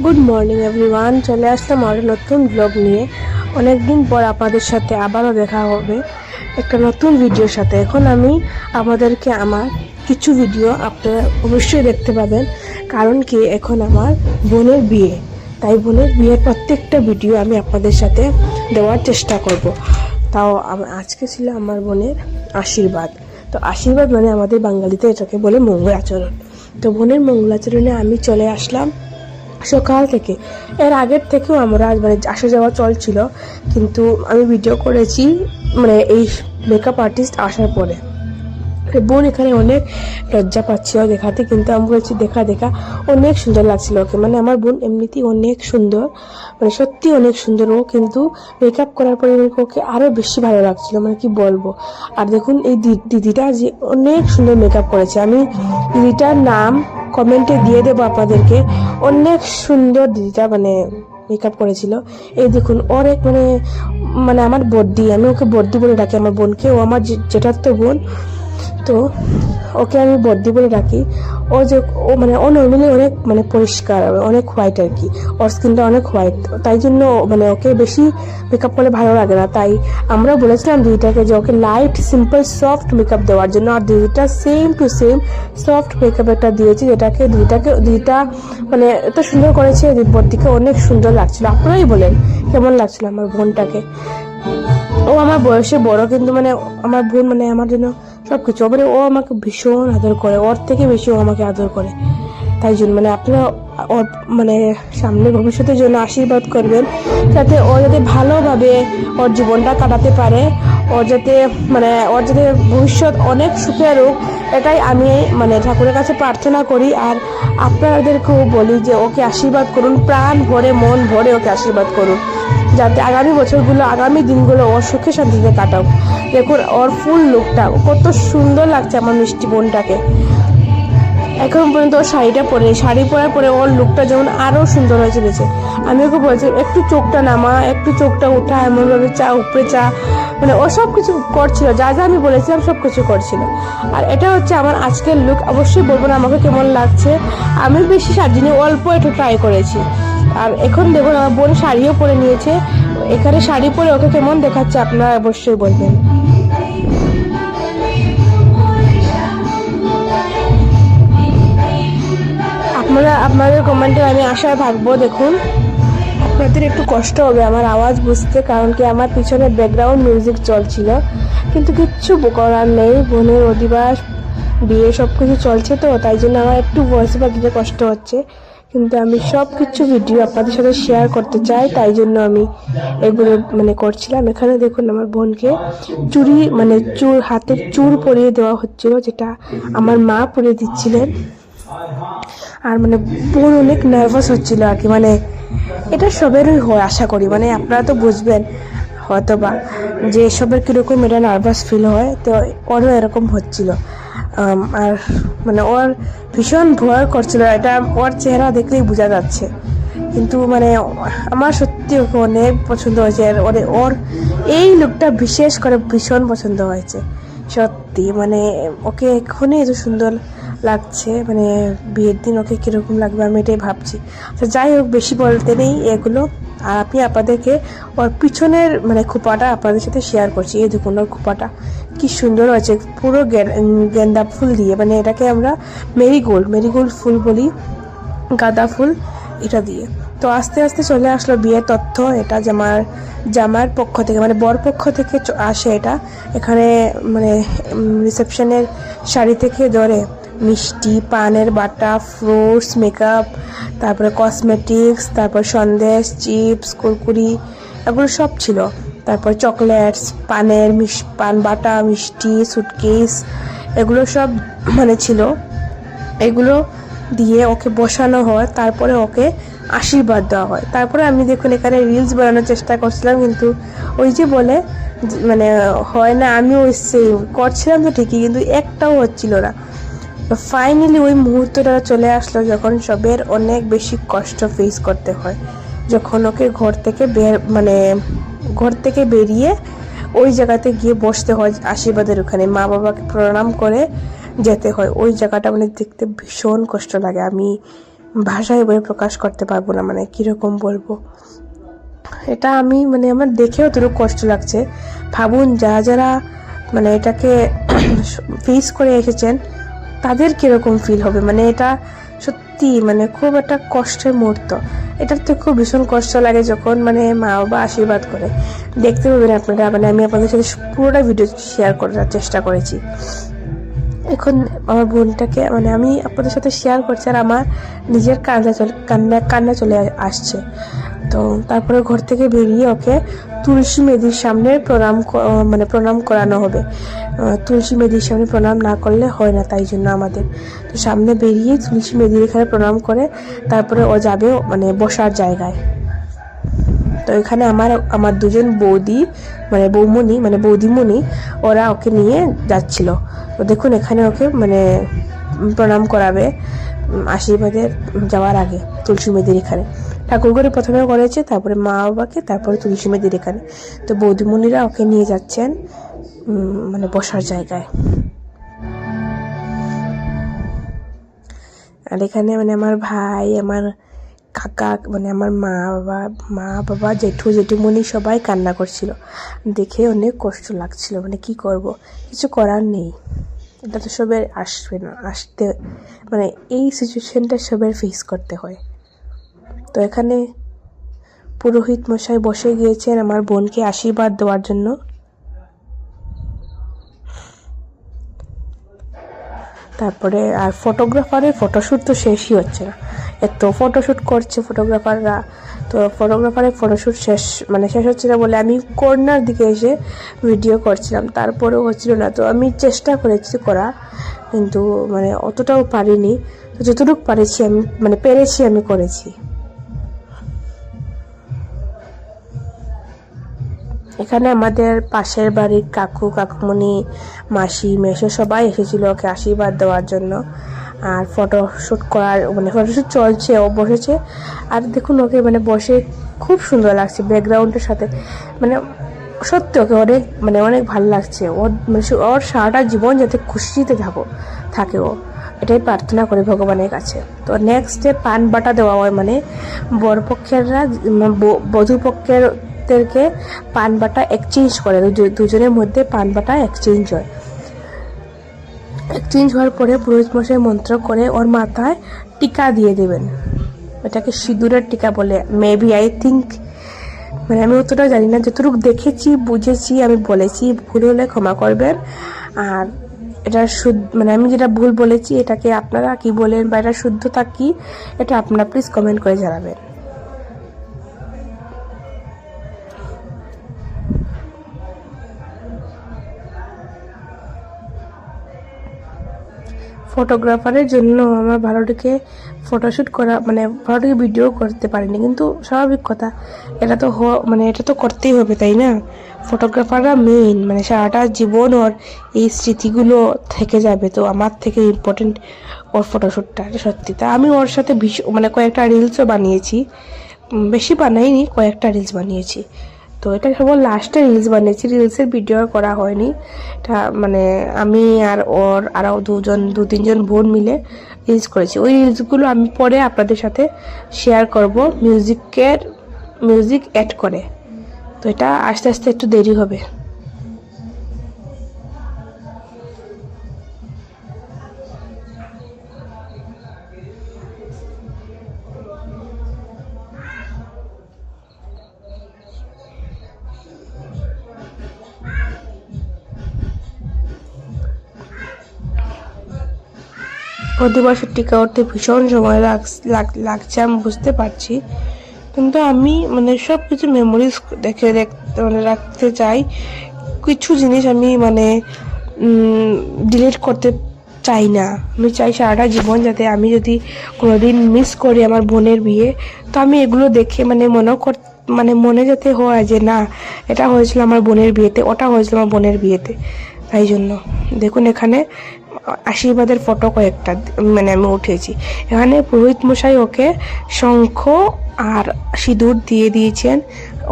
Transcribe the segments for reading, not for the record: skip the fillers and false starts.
Good morning everyone, চলে আসলাম আরও নতুন ব্লগ নিয়ে। অনেক দিন পর আপনাদের সাথে আবারও দেখা হবে একটা নতুন ভিডিওর সাথে। এখন আমি আমাদেরকে আমার কিছু ভিডিও আপনারা অবশ্যই দেখতে পাবেন, কারণ কি এখন আমার বোনের বিয়ে, তাই বোনের বিয়ের প্রত্যেকটা ভিডিও আমি আপনাদের সাথে দেওয়ার চেষ্টা করব। তাও আজকে ছিল আমার বোনের আশীর্বাদ। তো আশীর্বাদ মানে আমাদের বাঙালিতে এটাকে বলে মঙ্গলাচরণ। তো বোনের মঙ্গলাচরণে আমি চলে আসলাম সকাল থেকে। এর আগের থেকেও আমরা আসা যাওয়া চলছিল, কিন্তু আমি ভিডিও করেছি এই মেকআপ আর্টিস্ট আসার পরে। বোন এখানে অনেক লজ্জা পাচ্ছিল দেখাতে, কিন্তু আমি বলেছি দেখা অনেক সুন্দর লাগছিল ওকে। আমার বোন এমনিতেই অনেক সুন্দর, সত্যি অনেক সুন্দর ও, কিন্তু মেকআপ করার পরে ওকে আরও বেশি ভালো লাগছিল, কি বলবো। আর দেখুন এই দিদিটা যে অনেক সুন্দর মেকআপ করেছে, আমি দিদিটার নাম কমেন্টে দিয়ে দেবো আপনাদেরকে। অনেক সুন্দর দিদিটা মেকআপ করেছিল। এই দেখুন ওর এক আমার বর্দি, আমি ওকে বর্দি বলে ডাকি আমার বোনকে। ও আমার যেটার তো বোন, তো ওকে আমি বর্দি বলে ডাকি। ও যে ও নর্মালি অনেক পরিষ্কার, অনেক হোয়াইট আর কি, ওর স্কিনটা অনেক হোয়াইট, তাই জন্য ওকে বেশি মেকআপ করলে ভালো লাগে না। তাই আমরা বলেছিলাম দিদিটাকে যে ওকে লাইট সিম্পল সফট মেকআপ দেওয়ার জন্য, আর দিদিটা same to same soft makeup একটা দিয়েছি, যেটাকে দিদিটা এত সুন্দর করেছে। বর্দিকে অনেক সুন্দর লাগছিল। আপনারাই বলেন কেমন লাগছিল আমার বোনটাকে। ও আমার বয়সে বড়, কিন্তু আমার বোন আমার জন্য সবকিছু। ও আমাকে ভীষণ আদর করে, ওর থেকে বেশি ও আমাকে আদর করে। তাই জন্য আপনারা ওর সামনে ভবিষ্যতের জন্য আশীর্বাদ করবেন, যাতে ও যাতে ভালোভাবে ওর জীবনটা কাটাতে পারে, ওর যাতে ভবিষ্যৎ অনেক সুখের হোক, এটাই আমি ঠাকুরের কাছে প্রার্থনা করি। আর আপনাদেরকেও বলি যে ওকে আশীর্বাদ করুন, প্রাণ ভরে মন ভরে ওকে আশীর্বাদ করুন, যাতে আগামী বছরগুলো আগামী দিনগুলো ওর সুখে শান্তিতে কাটাও। দেখুন ওর ফুল লুকটা কত সুন্দর লাগছে আমার মিষ্টি বোনটাকে। এখন পর্যন্ত ওর শাড়িটা পরে, শাড়ি পরার পরে ওর লুকটা যেমন আরও সুন্দর হয়ে চলেছে। আমি ওকে বলছি একটু চোখটা নামা, একটু চোখটা উঠা, এমনভাবে চা উপরে চা, ও সব কিছু করছিল, যা যা আমি বলেছিলাম সব কিছু করছিল। আর এটা হচ্ছে আমার আজকের লুক। অবশ্যই বলবো না আমাকে কেমন লাগছে। আমি বেশি সাজিনি, অল্প একটু ট্রাই করেছি। আর এখন দেখুন আমার বোন শাড়িও পরে নিয়েছে। এখানে শাড়ি পরে ওকে কেমন দেখাচ্ছে আপনারা অবশ্যই বলবেন। আপনাদের কমেন্টে আমি আশায় থাকবো। দেখুন আপনাদের একটু কষ্ট হবে আমার আওয়াজ বুঝতে, কারণ কি আমার পিছনে ব্যাকগ্রাউন্ড মিউজিক চলছিল, কিন্তু কিচ্ছু করার নেই। বোনের অধিবাস, বিয়ে সব কিছু চলছে, তো তাই জন্য আমার একটু ভয়েস ওভার দিতে কষ্ট হচ্ছে, কিন্তু আমি সব কিছু ভিডিও আপনাদের সাথে শেয়ার করতে চাই, তাই জন্য আমি এগুলো করছিলাম। এখানে দেখুন আমার বোনকে চুড়ি হাতের চূড় পরিয়ে দেওয়া হচ্ছিল, যেটা আমার মা পরিয়ে দিচ্ছিলেন। আর বোন অনেক নার্ভাস হচ্ছিল আর কি, এটা সবেরই হয় আশা করি, আপনারা তো বুঝবেন হয়তো বা যে সবের কীরকম এটা নার্ভাস ফিল হয়, তো ওরও এরকম হচ্ছিল। আর ওর ভীষণ ভয় করছিল, এটা ওর চেহারা দেখলেই বোঝা যাচ্ছে। কিন্তু আমার সত্যি ওকে অনেক পছন্দ হয়েছে, ওর এই লুকটা বিশেষ করে ভীষণ পছন্দ হয়েছে সত্যি। ওকে এখনই এত সুন্দর লাগছে, বিয়ের দিন ওকে কীরকম লাগবে আমি এটাই ভাবছি। তো যাই হোক, বেশি বলতে নেই এগুলো। আর আমি আপনাদেরকে ওর পিছনের খোপাটা আপনাদের সাথে শেয়ার করছি। এই দেখুন ওর খোপাটা কি সুন্দর হয়েছে, পুরো গেন্দা ফুল দিয়ে, এটাকে আমরা মেরিগোল্ড ফুল বলি, গাঁদা ফুল, এটা দিয়ে। তো আস্তে আস্তে চলে আসলো বিয়ের তথ্য। এটা জামার পক্ষ থেকে বর পক্ষ থেকে আসে এটা। এখানে রিসেপশনের শাড়ি থেকে ধরে মিষ্টি, পানের বাটা, ফ্রুটস, মেকআপ, তারপরে কসমেটিক্স, তারপর সন্দেশ, চিপস, কুরকুরি, এগুলো সব ছিল। তারপর চকলেটস, পান বাটা, মিষ্টি, সুটকেস, এগুলো সব ছিল। এগুলো দিয়ে ওকে বসানো হয়, তারপরে ওকে আশীর্বাদ দেওয়া হয়। তারপরে আমি দেখুন এখানে রিলস বানানোর চেষ্টা করছিলাম, কিন্তু ওই যে বলে হয় না, আমি ওই সেম করছিলাম তো ঠিকই, কিন্তু একটাও হচ্ছিল না। ফাইনালি ওই মুহূর্তটা চলে আসলো যখন সবের অনেক বেশি কষ্ট ফেস করতে হয়, যখন ওকে ঘর থেকে বেরিয়ে ওই জায়গাতে গিয়ে বসতে হয় আশীর্বাদের ওখানে, মা বাবাকে প্রণাম করে যেতে হয়। ওই জায়গাটা দেখতে ভীষণ কষ্ট লাগে। আমি ভাষায় বলে প্রকাশ করতে পারবো না, মানে কীরকম বলবো। এটা আমি মানে আমার দেখেও তো কষ্ট লাগছে। ভাবুন যারা মানে এটাকে ফেস করে এসেছেন তাদের কীরকম ফিল হবে, মানে এটা সত্যি মানে খুব একটা কষ্টের মুহূর্ত। এটার তো খুব ভীষণ কষ্ট লাগে যখন মানে মা বাবা আশীর্বাদ করে। দেখতে পাবেন আপনারা, মানে আমি আপনাদের সাথে পুরোটা ভিডিও শেয়ার করার চেষ্টা করেছি। এখন আমার বোনটাকে মানে আমি আপনাদের সাথে শেয়ার করছি আর আমার নিজের কান্না চলে আসছে। তো তারপরে ঘর থেকে বেরিয়ে ওকে তুলসী মেদির সামনে প্রণাম করানো হবে। তুলসী মেদির সামনে প্রণাম না করলে হয় না, তাই জন্য আমাদের তো সামনে বেরিয়ে তুলসী মেদির এখানে প্রণাম করে তারপরে ও যাবে মানে বসার জায়গায়। তো এখানে আমার দুজন বৌদি মানে বৌমণি মানে বৌদিমণি ওরা ওকে নিয়ে যাচ্ছিল। তো দেখুন এখানে ওকে মানে প্রণাম করাবে আশীর্বাদের যাওয়ার আগে তুলসী মেদির এখানে। ঠাকুরঘরে প্রথমে করেছে, তারপরে মা বাবাকে, তারপরে তুলসী মেদির এখানে। তো বৌদিমণিরা ওকে নিয়ে যাচ্ছেন মানে বসার জায়গায়। আর এখানে মানে আমার ভাই, আমার কাকা, মানে আমার মা বাবা জেঠুমণি সবাই কান্না করছিল। দেখে অনেক কষ্ট লাগছিল, মানে কি করব, কিছু করার নেই। এটা তো সবের আসবে না, আসতে মানে এই সিচুয়েশনটা সবের ফেস করতে হয়। তো এখানে পুরোহিত মশাই বসে গিয়েছেন আমার বোনকে আশীর্বাদ দেওয়ার জন্য। তারপরে আর ফটোগ্রাফারের ফটোশ্যুট তো শেষই হচ্ছে না, এত ফটোশ্যুট করছে ফটোগ্রাফাররা। তো ফটোগ্রাফারের ফটোশ্যুট শেষ হচ্ছে না বলে আমি কর্নার দিকে এসে ভিডিও করছিলাম, তারপরেও হচ্ছিল না। তো আমি চেষ্টা করেছি করার, কিন্তু মানে অতটাও পারিনি। তো যতটুকু পেরেছি আমি করেছি। এখানে আমাদের পাশের বাড়ির কাকুমণি, মাসি, মেসো সবাই এসেছিল ওকে আশীর্বাদ দেওয়ার জন্য। আর ফটোশ্যুট চলছে, ও বসেছে। আর দেখুন ওকে মানে বসে খুব সুন্দর লাগছে ব্যাকগ্রাউন্ডের সাথে, মানে সত্যি ওকে অনেক ভালো লাগছে। ওর সারাটা জীবন যাতে খুশিতে থাকে ও, এটাই প্রার্থনা করি ভগবানের কাছে। তো নেক্সট ডে পান বাটা দেওয়া হয়, মানে বরপক্ষেররা বধূপক্ষেরদেরকে পান বাটা এক্সচেঞ্জ করে, দুজনের মধ্যে পান বাটা এক্সচেঞ্জ হয়। এক্সচেঞ্জ হওয়ার পরে পুরোহিত মশাই মন্ত্র করে ওর মাথায় টিকা দিয়ে দেবেন। এটাকে সিঁদুরের টিকা বলে, মেবি আই থিঙ্ক, মানে আমি অতটাও জানি না, যতটুকু দেখেছি বুঝেছি আমি বলেছি, ভুল হলে ক্ষমা করবেন। আর এটা মানে আমি যেটা ভুল বলেছি এটাকে আপনারা কি বলেন বা এটা শুদ্ধতা কি, এটা আপনারা প্লিজ কমেন্ট করে জানাবেন। ফটোগ্রাফারের জন্য আমার ভালোটিকে ফটোশ্যুট করা ভালোটিকে ভিডিও করতে পারিনি, কিন্তু স্বাভাবিক কথা, এটা তো করতেই হবে, তাই না? ফটোগ্রাফাররা মেইন, মানে সারাটা জীবন ওর এই স্মৃতিগুলো থেকে যাবে। তো আমার থেকে ইম্পর্টেন্ট ওর ফটোশ্যুটটা, সত্যি। তা আমি ওর সাথে কয়েকটা রিলসও বানিয়েছি, বেশি বানাইনি, কয়েকটা রিলস বানিয়েছি। তো এটা কেবল লাস্টে রিলস বানিয়েছি, রিলসের ভিডিও করা হয়নি। এটা আমি আর ওর আরও দু তিনজন বোন মিলে রিলস করেছি। ওই রিলসগুলো আমি পরে আপনাদের সাথে শেয়ার করব মিউজিক অ্যাড করে। তো এটা আস্তে আস্তে একটু দেরি হবে। অধিবাসের টিকা করতে ভীষণ সময় লাগছে, আমি বুঝতে পারছি, কিন্তু আমি সব কিছু মেমোরিজ রাখতে চাই। কিছু জিনিস আমি ডিলিট করতে চাই না। আমি চাই সারাটা জীবন যাতে আমি যদি কোনোদিন মিস করি আমার বোনের বিয়ে, তো আমি এগুলো দেখে মনে যাতে হয় যে না, এটা হয়েছিল আমার বোনের বিয়েতে, ওটা হয়েছিল আমার বোনের বিয়েতে। তাই জন্য দেখুন এখানে আশীর্বাদের ফটো কয়েকটা আমি উঠেছি। এখানে পুরোহিত মশাই ওকে শঙ্খ আর সিঁদুর দিয়ে দিয়েছেন।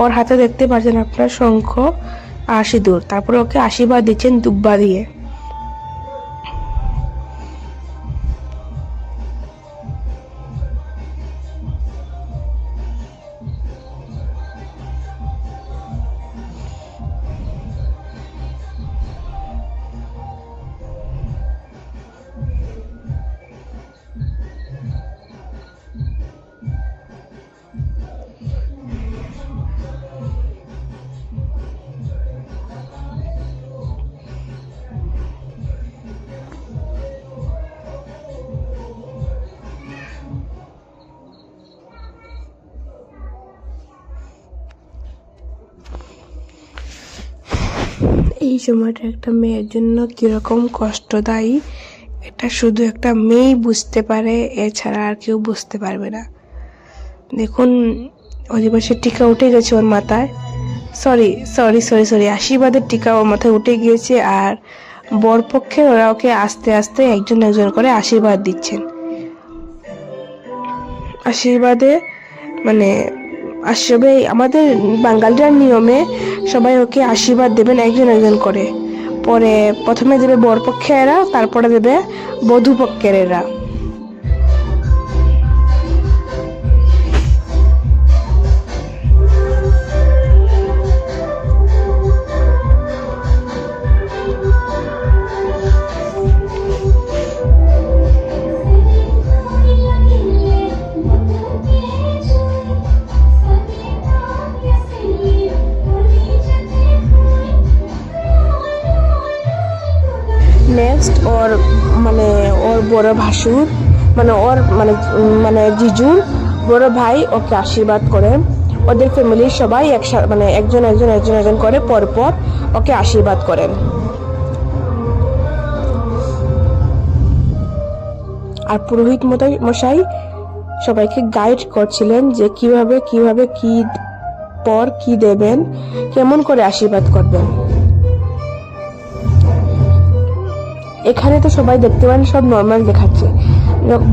ওর হাতে দেখতে পাচ্ছেন আপনার শঙ্খ আর সিঁদুর। তারপরে ওকে আশীর্বাদ দিচ্ছেন দুব্বা দিয়ে। এই সময়টা একটা মেয়ের জন্য কিরকম কষ্টদায়ী এটা শুধু একটা মেয়েই বুঝতে পারে, এছাড়া আর কেউ বুঝতে পারবে না। দেখুন অধিবাসীর টিকা উঠে গেছে ওর মাথায়, সরি আশীর্বাদের টিকা ওর মাথায় উঠে গিয়েছে। আর বরপক্ষের ওরা ওকে আস্তে আস্তে একজন একজন করে আশীর্বাদ দিচ্ছেন। আশীর্বাদে মানে আসবে আমাদের বাঙালির নিয়মে সবাই ওকে আশীর্বাদ দেবেন একজন একজন করে। পরে প্রথমে দেবে বরপক্ষের এরা, তারপরে দেবে বধূপক্ষের এরা। নেক্সট ওর বড় ভাসুর ওর জিজুর বড় ভাই ওকে আশীর্বাদ করেন। ওদের ফ্যামিলির সবাই একসাথে একজন একজন করে পরপর ওকে আশীর্বাদ করেন। আর পুরোহিত মশাই সবাইকে গাইড করছিলেন যে কিভাবে কি পর কি দেবেন, কেমন করে আশীর্বাদ করবেন। এখানে তো সবাই দেখতে পারেন সব নর্মাল দেখাচ্ছে,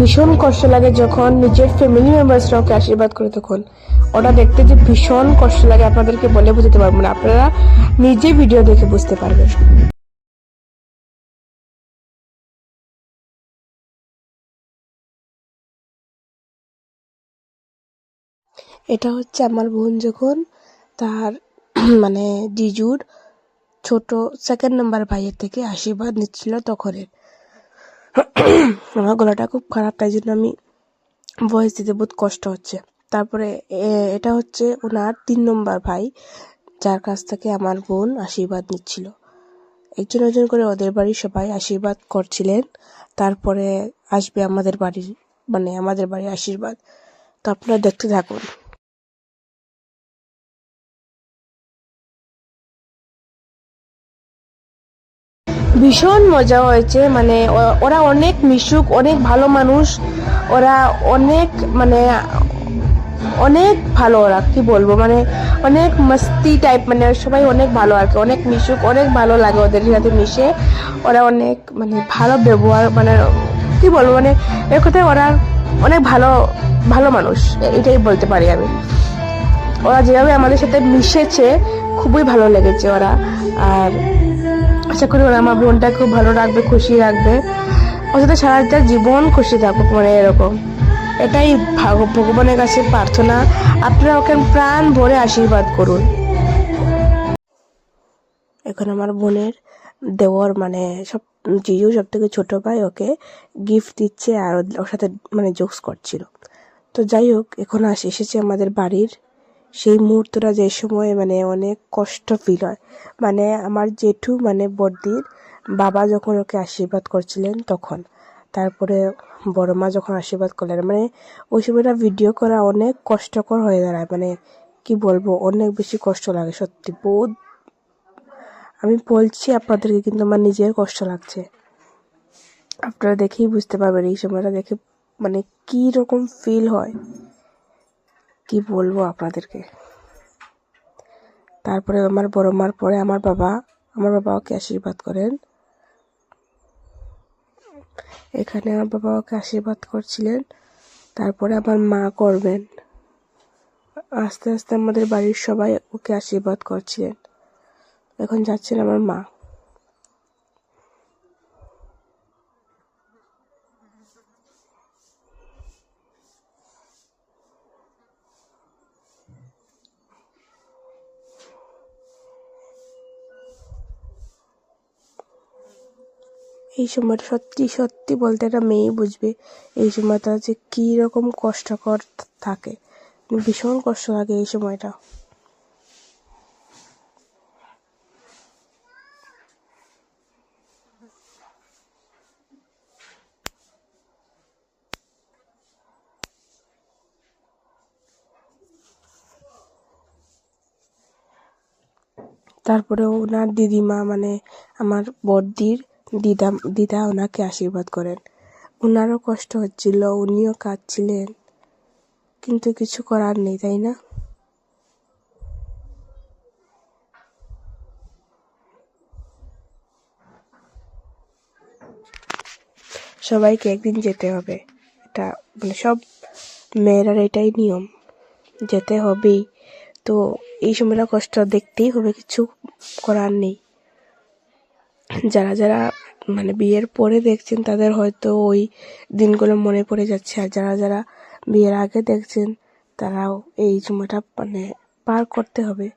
ভীষণ কষ্ট লাগে যখন নিজের ফ্যামিলি মেম্বার্সরা ওকে আশীর্বাদ করে, তখন ওটা দেখতে যে ভীষণ কষ্ট লাগে আপনাদেরকে বলে বুঝতে পারবো না, আপনারা নিজে ভিডিও দেখে বুঝতে পারবেন। এটা হচ্ছে আমার বোন যখন তার জিজুর ছোট সেকেন্ড নাম্বার ভাইয়ের থেকে আশীর্বাদ নিচ্ছিল তখনের। আমার গলাটা খুব খারাপ, তাই জন্য আমি ভয়েস দিতে বহুত কষ্ট হচ্ছে। তারপরে এটা হচ্ছে ওনার 3 নম্বর ভাই, যার কাছ থেকে আমার বোন আশীর্বাদ নিচ্ছিল। একজন একজন করে ওদের বাড়ির সবাই আশীর্বাদ করছিলেন। তারপরে আসবে আমাদের বাড়ির আশীর্বাদ। তো আপনারা দেখতে থাকুন। ভীষণ মজা হয়েছে, ওরা অনেক মিশুক, অনেক ভালো মানুষ, ওরা অনেক অনেক ভালো, ওরা কি বলবো অনেক মস্তি টাইপ, সবাই অনেক ভালো আর কি, অনেক মিশুক, অনেক ভালো লাগে ওদের সাথে মিশে। ওরা অনেক ভালো ব্যবহার, কি বলবো এক কথায় ওরা অনেক ভালো ভালো মানুষ, এটাই বলতে পারি আমি। ওরা যেভাবে আমাদের সাথে মিশেছে খুবই ভালো লেগেছে ওরা। আর আশা করি ওরা আমার বোনটা খুব ভালো রাখবে, খুশি রাখবে, ওর সাথে সারাটা জীবন খুশি থাকুক, এরকম। এটাই ভগবানের কাছে প্রার্থনা, আপনারা ওকে প্রাণ ভরে আশীর্বাদ করুন। এখন আমার বোনের দেওয়ার জিজু সব থেকে ছোট ভাই ওকে গিফট দিচ্ছে আর ওর সাথে জোকস করছিল। তো যাই হোক, এখন এসেছে আমাদের বাড়ির সেই মুহূর্তটা, যে সময় অনেক কষ্ট ফিল হয়। আমার জেঠু বড়দির বাবা যখন ওকে আশীর্বাদ করছিলেন তখন, তারপরে বড় মা যখন আশীর্বাদ করলেন, ওই সময়টা ভিডিও করা অনেক কষ্টকর হয়ে দাঁড়ায়। কি বলবো, অনেক বেশি কষ্ট লাগে সত্যি, বহুত। আমি বলছি আপনাদেরকে, কিন্তু আমার নিজের কষ্ট লাগছে। আপনারা দেখেই বুঝতে পারবেন এই সময়টা দেখে কি রকম ফিল হয়, কি বলবো আপনাদেরকে। তারপরে আমার বড় মার পরে আমার বাবা ওকে আশীর্বাদ করেন। এখানে আমার বাবা ওকে আশীর্বাদ করছিলেন, তারপরে আমার মা করবেন। আস্তে আস্তে আমাদের বাড়ির সবাই ওকে আশীর্বাদ করছিলেন। এখন যাচ্ছেন আমার মা। এই সময়টা সত্যি সত্যি বলতে একটা মেয়ে বুঝবে এই সময়টা যে কী রকম কষ্টকর থাকে, ভীষণ কষ্ট লাগে এই সময়টা। তারপরে ওনার দিদিমা মানে আমার বড়দির দিদা ওনাকে আশীর্বাদ করেন। ওনারও কষ্ট হচ্ছিল, উনিও কাঁদছিলেন, কিন্তু কিছু করার নেই, তাই না? সবাইকে একদিন যেতে হবে, এটা মানে সব মেয়েরার এটাই নিয়ম, যেতে হবেই। তো এই সময়টা কষ্ট দেখতেই হবে, কিছু করার নেই। যারা যারা মানে বিয়ের পরে দেখছেন তাদের হয়তো ওই দিনগুলো মনে পড়ে যাচ্ছে, আর যারা যারা বিয়ের আগে দেখছেন তারাও এই সময়টা মানে পার করতে হবে।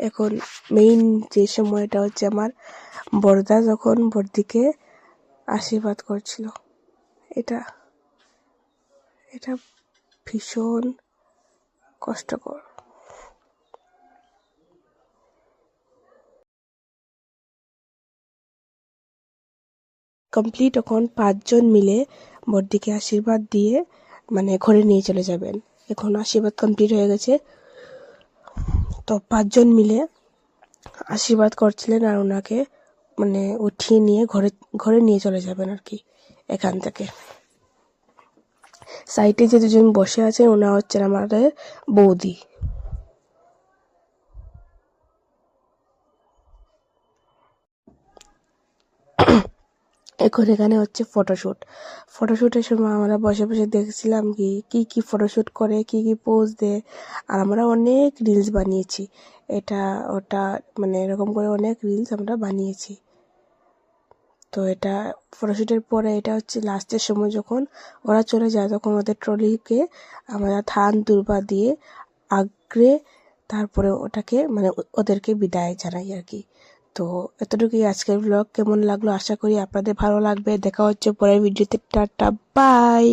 এখন মেইন যে সময়টা হচ্ছে আমার বড়দা যখন বড়দিকে আশীর্বাদ করছিল, এটা এটা ভীষণ কষ্টকর। কমপ্লিট এখন 5 জন মিলে বড়দিকে আশীর্বাদ দিয়ে মানে ঘরে নিয়ে চলে যাবেন। এখন আশীর্বাদ কমপ্লিট হয়ে গেছে, তো 5 জন মিলে আশীর্বাদ করছিলেন আর ওনাকে মানে উঠিয়ে নিয়ে ঘরে নিয়ে চলে যাবেন আর কি এখান থেকে। সাইডে যে দুজন বসে আছেন ওনা হচ্ছেন আমাদের বৌদি। এখন এখানে হচ্ছে ফটোশ্যুটের সময় আমরা বসে বসে দেখছিলাম কি ফটোশ্যুট করে, কি পোজ দেয়, আর আমরা অনেক রিলস বানিয়েছি, এটা ওটা মানে এরকম করে অনেক রিলস আমরা বানিয়েছি। তো এটা ফটোশ্যুটের পরে এটা হচ্ছে লাস্টের সময় যখন ওরা চলে যায়, তখন ওদের ট্রলিকে আমরা ধান দুর্বা দিয়ে আগ্রে তারপরে ওটাকে মানে ওদেরকে বিদায় জানাই আর কি। তো এতটুকুই আজকের ব্লগ। কেমন লাগলো আশা করি আপনাদের ভালো লাগবে। দেখা হচ্ছে পরের ভিডিওতে। Tata, by.